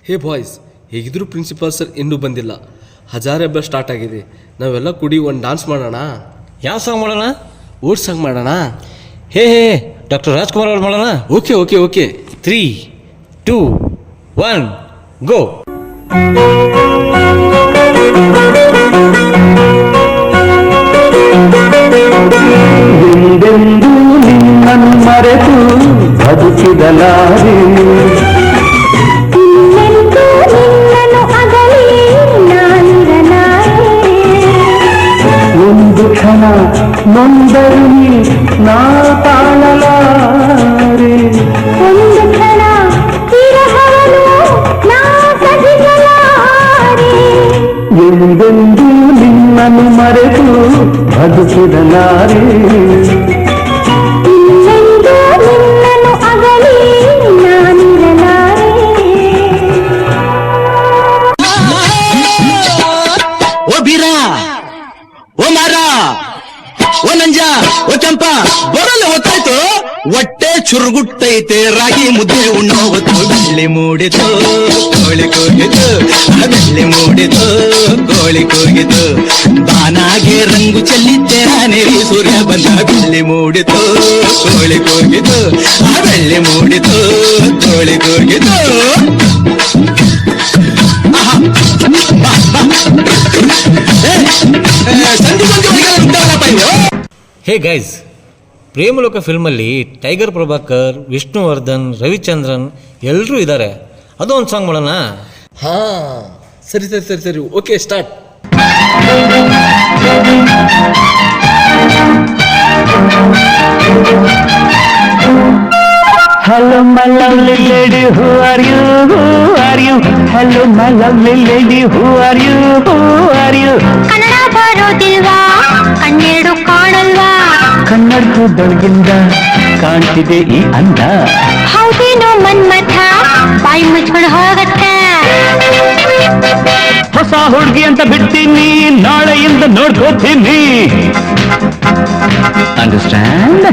ಹೇ boys, ಹೇಗಿದ್ರು principal sir ಇನ್ನೂ ಬಂದಿಲ್ಲ. ಹಜಾರ್ ಹಬ್ಬ ಸ್ಟಾರ್ಟ್ ಆಗಿದೆ. ನಾವೆಲ್ಲ ಕೂಡಿ ಒಂದು ಡಾನ್ಸ್ ಮಾಡೋಣ. ಯಾವ ಸಾಂಗ್ ಮಾಡೋಣ? ಓಟ್ ಸಾಂಗ್ ಮಾಡೋಣ. ಹೇ ಡಾಕ್ಟರ್ ರಾಜ್ಕುಮಾರ್ ಅವ್ರು ಮಾಡೋಣ. ಓಕೆ ಓಕೆ ಓಕೆ 3, 2, 1 ಗೋ. ಎಂದೆಂದೂ ನಿನ್ನನ್ನು ಮರೆತು ಬದುಕಿದಲಾರೆ, ಒಂದು ಕ್ಷಣ ನೊಂದರು ನಾ ತಾಳಲಾರೆ, ಒಂದು ಕ್ಷಣ ನಾ ಸಹಿಸಲಾರೆ. ಎಂದೆಂದೂ ನಿನ್ನನ್ನು ಮರೆತು ಬದುಕಿದಲಾರೆ, ಇನ್ನೆಂದೂ ನಿನ್ನನ್ನು ಅಗಲಿ ನಾನಿರಲಾರೆ. ಓ ಬೀರ, ಓ ಮಾರ, ಓ ನಂಜ, ಓ ಚಂಪ, ಬರಲ್ಲ ಹೊತ್ತಾಯ್ತು. ಹೊಟ್ಟೆ ಚುರುಗುಟ್ಟೈತೆ, ರಾಗಿ ಮುದ್ದೆ ಉಣ್ಣೋ ಹೊತ್ತು. ಬೆಳ್ಳಿ ಮೂಡಿತು, ಕೋಳಿ ಕೂಗಿತು, ಬೆಳ್ಳಿ ಮೂಡಿತು, ಕೋಳಿ ಕೂಗಿತು. ಬಾನಾಗೆ ರಂಗು ಚೆಲ್ಲಿದ್ದೆ ನೆರಿ ಸೂರ್ಯ ಬಂದ. ಬೆಳ್ಳಿ ಮೂಡಿತು, ಕೋಳಿ ಕೂಗಿತು, ಬೆಳ್ಳಿ ಮೂಡಿತು, ಕೋಳಿ ಕೂಗಿತು. ಹೇ ಗೈಸ್, ಪ್ರೇಮಲೋಕ ಫಿಲ್ಮಲ್ಲಿ ಟೈಗರ್ ಪ್ರಭಾಕರ್, ವಿಷ್ಣುವರ್ಧನ್, ರವಿಚಂದ್ರನ್ ಎಲ್ಲರೂ ಇದ್ದಾರೆ. ಅದು ಒಂದು ಸಾಂಗ್ ಮಾಡೋಣ. ಹಾಂ, ಸರಿ ಸರಿ ಸರಿ ಸರಿ okay start. hello my lovely lady, who are you, who are you, hello my lovely lady, who are you, who are you. Kannada ಬರೋದಿಲ್ವಾ, ಕಣ್ಣೆರಡು ಕಾಣಲ್ವಾ, ಕನ್ನಡದೊಳಗಿಂದ ಕಾಣ್ತಿದೆ ಈ ಅಂದ. ಹೌದೇನೋ ಮನ್ಮಥ, ಬಾಯಿ ಮುಚ್ಕೊಂಡು ಹೋಗತ್ತೆ. ಹೊಸ ಹುಡುಗಿ ಅಂತ ಬಿಡ್ತೀನಿ, ನಾಳೆಯಿಂದ ನೋಡ್ಕೋತೀನಿ. ಅಂಡರ್ಸ್ಟ್ಯಾಂಡ್?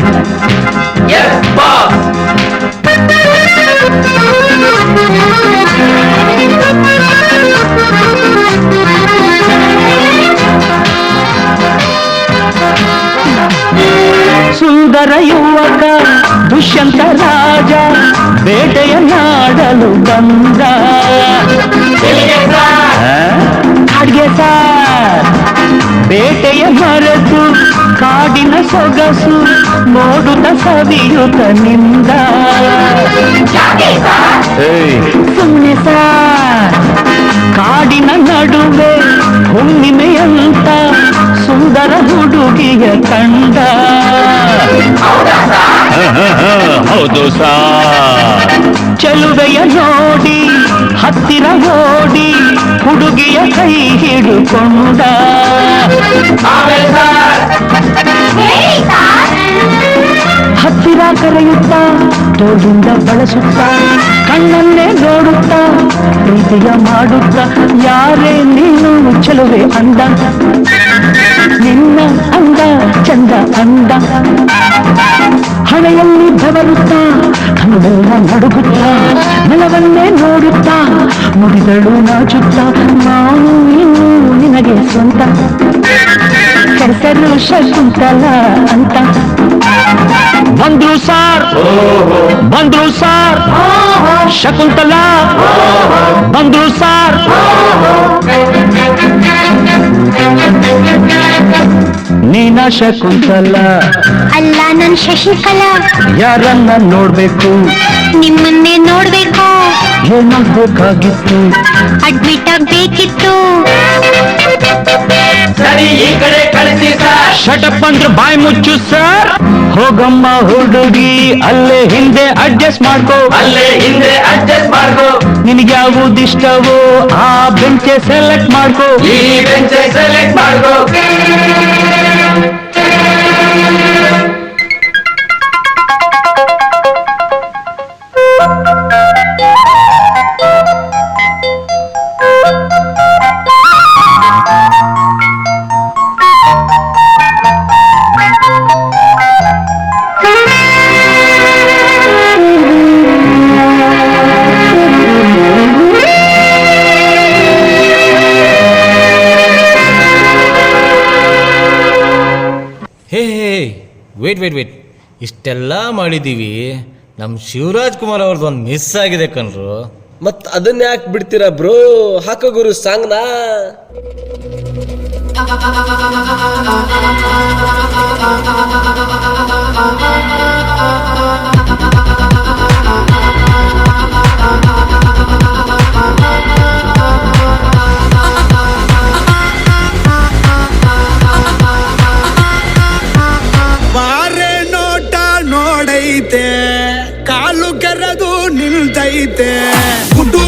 ಸುಂದರ ಯುವಕ ದುಷ್ಯಂತ ರಾಜ ಬೇಟೆಯ ನಾಡಲು ಬಂದ. ಅಡ್ಗೆ ಸಾರ್ ಬೇಟೆಯ ಮರೆತು ಕಾಡಿನ ಸೊಗಸು ನೋಡುತ್ತ ಸವಿಯುತ್ತ ನಿಂದ. ಸುಮ್ಮನೆ ಸಾರ್ ಕಾಡಿನ ನಡುವೆ ಹುಣ್ಣಿಮೆಯಂತ ಸುಂದರ ಹುಡುಗಿಯ ಕಂಡ. ಹೌದು ಸಾರ್, ಚೆಲುವೆಯ ನೋಡಿ ಹತ್ತಿರ ಓಡಿ ಹುಡುಗಿಯ ಕೈ ಹಿಡುಕೊಂಡ. ಹತ್ತಿರ ಕರೆಯುತ್ತಾ ತೋಳಿಂದ ಬಳಸುತ್ತಾ ಕಣ್ಣನ್ನೇ ನೋಡುತ್ತಾ ಪ್ರೀತಿಯ ಮಾಡುತ್ತಾ. ಯಾರೇ ನೀನು ಚೆಲುವೆ ಅಂದ, ನಿನ್ನ ಅಂದ ಚಂದ ಅಂದ. ಹಣೆಯಲ್ಲಿ ಬೆವರುತ್ತಾ ಕಣ್ಣೆಲ್ಲ ನಡುಗುತ್ತಾ ನೆಲವನ್ನೇ ನೋಡುತ್ತಾ ಮುಡಿದಳು ನಾಚುತ್ತಾ. ನಾನು ಇನ್ನು ನಿನಗೆ ಸ್ವಂತ, ಹೆಸರು ಶಕುಂತಲ ಅಂತ. ಬಂದ್ರು ಸಾರ್, ಬಂದ್ರು ಸಾರ್, ಶಕುಂತಲ ಬಂದ್ರು ಸಾರ್. ನೀನ ಶಕುಂತಲ ಅಲ್ಲ ನನ್ ಶಶಿಕಲಾ. ಯಾರನ್ನ ನೋಡ್ಬೇಕು, ನಿಮ್ಮನ್ನೇ ನೋಡ್ಬೇಕು. ಏನಾಗ್ಬೇಕಾಗಿತ್ತು, ಅಡ್ಮಿಟ್ ಆಗ್ಬೇಕಿತ್ತು. ಸರಿ ಈ ಕಡೆ ಕಳಿಸಿ ಸರ್. ಶಟಪ್ ಅಂದ್ರೆ ಬಾಯಿ ಮುಚ್ಚು ಸರ್. ಹೋಗಮ್ಮ ಹುಡುಗಿ ಅಲ್ಲೇ ಹಿಂದೆ ಅಡ್ಜಸ್ಟ್ ಮಾಡ್ಕೋ, ಅಲ್ಲೇ ಹಿಂದೆ ಅಡ್ಜಸ್ಟ್ ಮಾಡ್ಕೋ. ನಿನಗೆ ಯಾವುದಿಷ್ಟವೋ ಆ ಬೆಂಚೆ ಸೆಲೆಕ್ಟ್ ಮಾಡ್ಕೋ. ಈ ಬೆಂಚ್ ಸೆಲೆಕ್ಟ್ ಮಾಡ್ಕೋ. ವೇಟ್ ಇಷ್ಟೆಲ್ಲ ಮಾಡಿದ್ದೀವಿ, ನಮ್ಮ ಶಿವರಾಜ್ ಕುಮಾರ್ ಅವ್ರದ್ದು ಒಂದು ಮಿಸ್ ಆಗಿದೆ ಕಣ್ರು. ಮತ್ ಅದನ್ನ ಯಾಕೆ ಬಿಡ್ತೀರಾ ಬ್ರೋ? ಹಾಕೋ ಗುರು ಸಾಂಗ್ನಾ. ಬಾರೆ ನೋಟ ನೋಡೈತೆ, ಕಾಲು ಕೆರೆದು ನಿಲ್ತೈತೆ, ಗುಡ್ಡು